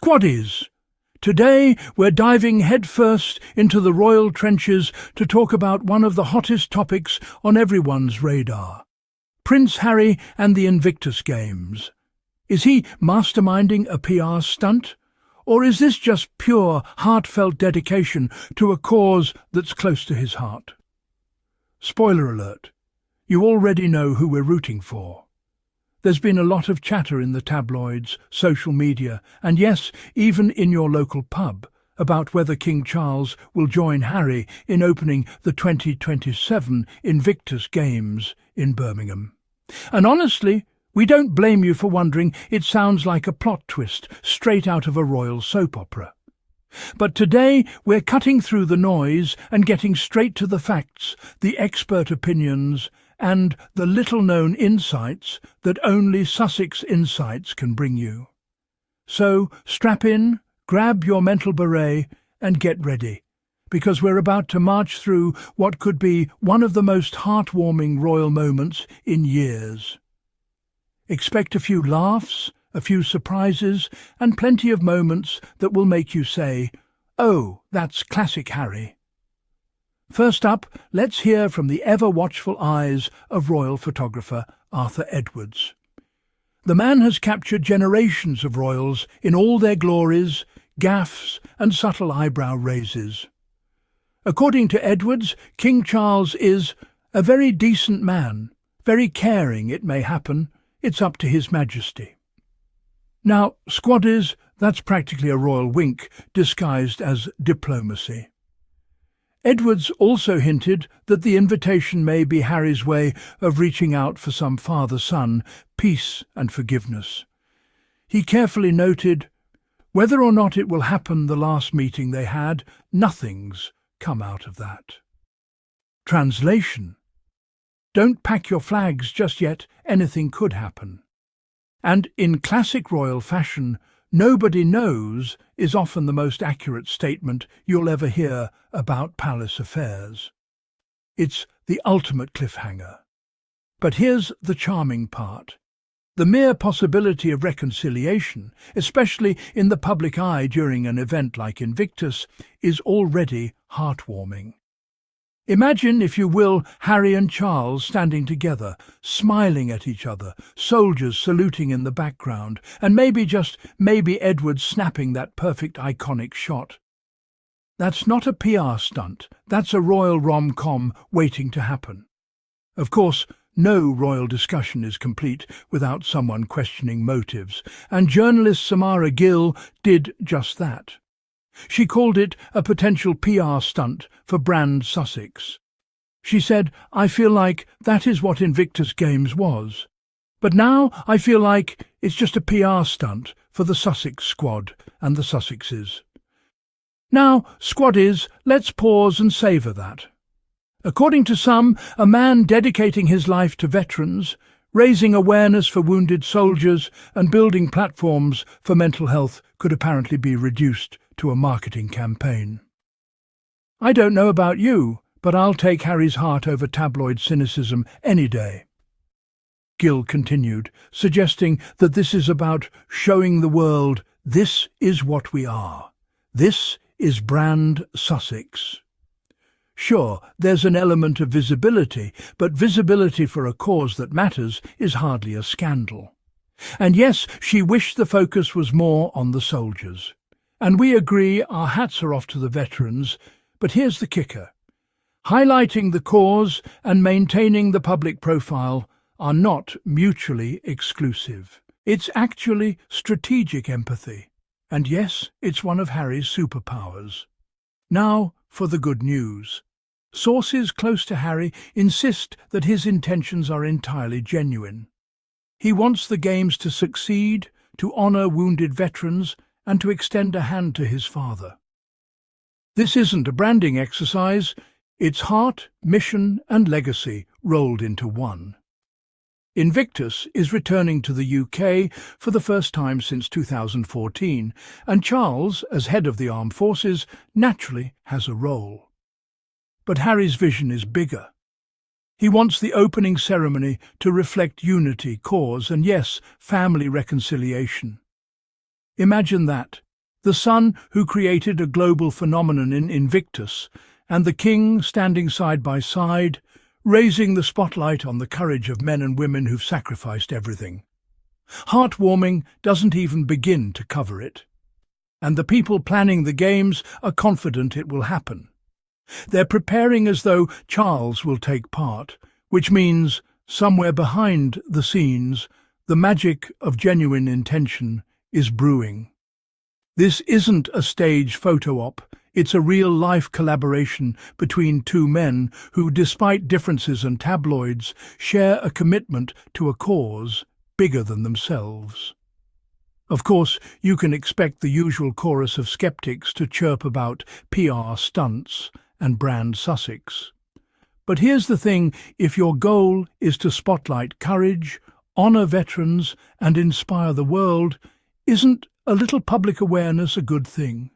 Squaddies! Today we're diving headfirst into the royal trenches to talk about one of the hottest topics on everyone's radar. Prince Harry and the Invictus Games. Is he masterminding a PR stunt? Or is this just pure, heartfelt dedication to a cause that's close to his heart? Spoiler alert, you already know who we're rooting for. There's been a lot of chatter in the tabloids, social media, and yes, even in your local pub, about whether King Charles will join Harry in opening the 2027 Invictus Games in Birmingham. And honestly, we don't blame you for wondering. It sounds like a plot twist straight out of a royal soap opera. But today we're cutting through the noise and getting straight to the facts, the expert opinions, and the little-known insights that only Sussex insights can bring you. So strap in, grab your mental beret, and get ready, because we're about to march through what could be one of the most heartwarming royal moments in years. Expect a few laughs, a few surprises, and plenty of moments that will make you say, "Oh, that's classic Harry." First up, let's hear from the ever-watchful eyes of royal photographer Arthur Edwards. The man has captured generations of royals in all their glories, gaffes, and subtle eyebrow raises. According to Edwards, King Charles is a very decent man, very caring, it may happen. It's up to His Majesty. Now, squaddies, that's practically a royal wink disguised as diplomacy. Edwards also hinted that the invitation may be Harry's way of reaching out for some father-son peace and forgiveness. He carefully noted, whether or not it will happen the last meeting they had, nothing's come out of that. Translation: don't pack your flags just yet, anything could happen. And in classic royal fashion, "nobody knows" is often the most accurate statement you'll ever hear about palace affairs. It's the ultimate cliffhanger. But here's the charming part. The mere possibility of reconciliation, especially in the public eye during an event like Invictus, is already heartwarming. Imagine, if you will, Harry and Charles standing together, smiling at each other, soldiers saluting in the background, and maybe Edward snapping that perfect iconic shot. That's not a PR stunt, that's a royal rom-com waiting to happen. Of course, no royal discussion is complete without someone questioning motives, and journalist Samara Gill did just that. She called it a potential PR stunt for brand Sussex. She said, "I feel like that is what Invictus Games was. But now I feel like it's just a PR stunt for the Sussex squad and the Sussexes." Now, squaddies, let's pause and savour that. According to some, a man dedicating his life to veterans, raising awareness for wounded soldiers and building platforms for mental health could apparently be reduced to a marketing campaign. I don't know about you, but I'll take Harry's heart over tabloid cynicism any day. Gill continued, suggesting that this is about showing the world this is what we are. This is brand Sussex. Sure, there's an element of visibility, but visibility for a cause that matters is hardly a scandal. And yes, she wished the focus was more on the soldiers. And we agree, our hats are off to the veterans, but here's the kicker. Highlighting the cause and maintaining the public profile are not mutually exclusive. It's actually strategic empathy. And yes, it's one of Harry's superpowers. Now for the good news. Sources close to Harry insist that his intentions are entirely genuine. He wants the Games to succeed, to honour wounded veterans, and to extend a hand to his father. This isn't a branding exercise, it's heart, mission and legacy rolled into one. Invictus is returning to the UK for the first time since 2014, and Charles, as head of the armed forces, naturally has a role. But Harry's vision is bigger. He wants the opening ceremony to reflect unity, cause, and yes, family reconciliation. Imagine that, The sun who created a global phenomenon in Invictus, and the king standing side by side, raising the spotlight on the courage of men and women who've sacrificed everything. Heartwarming doesn't even begin to cover it. And the people planning the games are confident it will happen. They're preparing as though Charles will take part, which means, somewhere behind the scenes, the magic of genuine intention is brewing. This isn't a stage photo op, it's a real-life collaboration between two men who, despite differences and tabloids, share a commitment to a cause bigger than themselves. Of course, you can expect the usual chorus of skeptics to chirp about PR stunts and brand Sussex. But here's the thing, if your goal is to spotlight courage, honour veterans and inspire the world, isn't a little public awareness a good thing?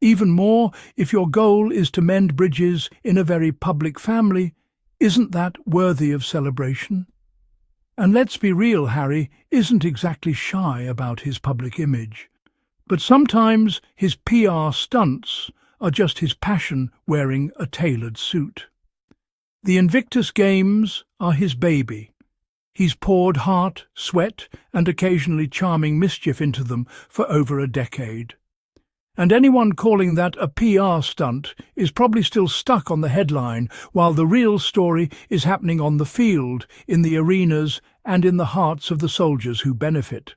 Even more, if your goal is to mend bridges in a very public family, isn't that worthy of celebration? And let's be real, Harry isn't exactly shy about his public image. But sometimes his PR stunts are just his passion wearing a tailored suit. The Invictus Games are his baby. He's poured heart, sweat, and occasionally charming mischief into them for over a decade. And anyone calling that a PR stunt is probably still stuck on the headline, while the real story is happening on the field, in the arenas, and in the hearts of the soldiers who benefit.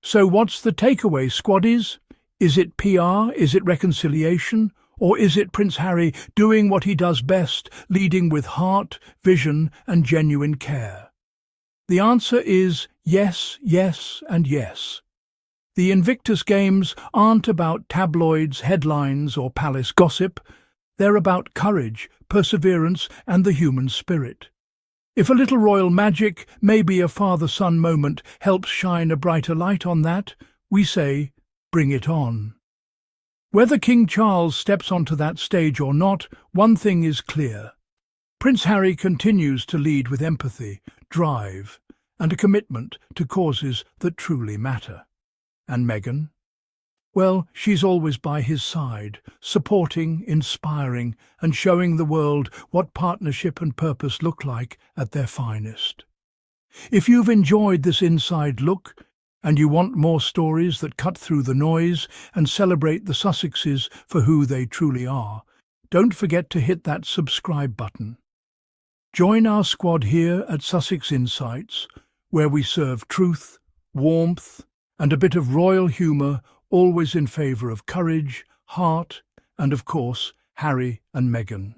So what's the takeaway, squaddies? Is it PR? Is it reconciliation? Or is it Prince Harry doing what he does best, leading with heart, vision, and genuine care? The answer is yes, yes, and yes. The Invictus Games aren't about tabloids, headlines, or palace gossip. They're about courage, perseverance, and the human spirit. If a little royal magic, maybe a father-son moment, helps shine a brighter light on that, we say, bring it on. Whether King Charles steps onto that stage or not, one thing is clear. Prince Harry continues to lead with empathy, drive, and a commitment to causes that truly matter. And Meghan? Well, she's always by his side, supporting, inspiring, and showing the world what partnership and purpose look like at their finest. If you've enjoyed this inside look, and you want more stories that cut through the noise and celebrate the Sussexes for who they truly are, don't forget to hit that subscribe button. Join our squad here at Sussex Insights, where we serve truth, warmth, and a bit of royal humour, always in favour of courage, heart, and of course, Harry and Meghan.